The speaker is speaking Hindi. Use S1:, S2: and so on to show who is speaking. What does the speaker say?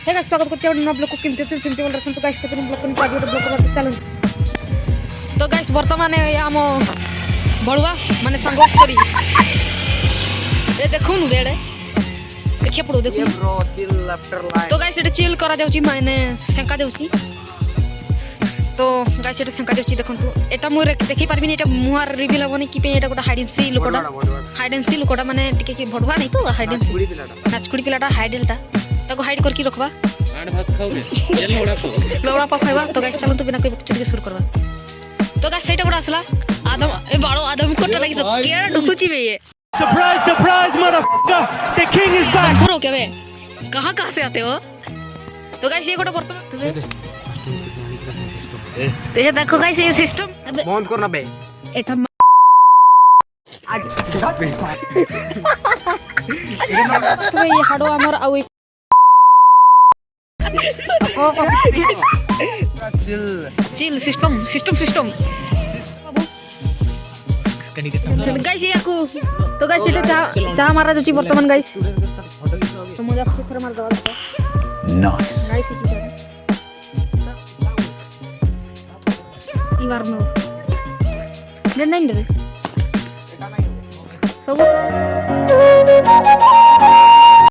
S1: हे गाइस स्वागत करते हैं नव ब्लॉग को केमते तो सेमते बोल रखन तो गाइस तक ब्लॉग को पार्टी ब्लॉग करते चलन तो गाइस वर्तमान हम बड़ुआ माने संगो सॉरी ए देखुन बेडे देखिए पड़ो देखुन
S2: ब्रो चिल आफ्टर लाइन
S1: तो गाइस एटा चिल करा जाउची माने सेंका जाउची तो गाइस एटा सेंका जाउची देखन तो एटा मु देखि पारबिनी एटा मुहार रिवील होबनी कि पे एटा गोटा हाइड एंड सी लोकोडा माने टिके कि भडवा नै तो हाइड एंड सी नाचकुड़ी पिलाटा हाइडलटा ताको हाइड करके रखबा
S2: आठ भात खाओगे चल
S1: लोड़ा पखाइबा तो गाइस चलन तो बिना कोई बकचोद के शुरू करबा तो गाइस सेटा बड़ा असला आदम ए बाड़ो आदम कोटा लागि सब केरा ढुकुची बे ये
S3: surprise motherfucker the king is back
S1: करो क्या बे कहां से आते हो तो गाइस ये गोटा वर्तमान ये देखो गाइस ये सिस्टम
S2: बंद करना बे
S1: एटा तो ये हाडो हमर आउ चिल सिस्टम बाबू गाइस ये को तो गाइस एटा चाह मारा जोची वर्तमान गाइस तो मजा से थर मार दवा नाइस गाइस कुछ ई बार में नहीं दे सब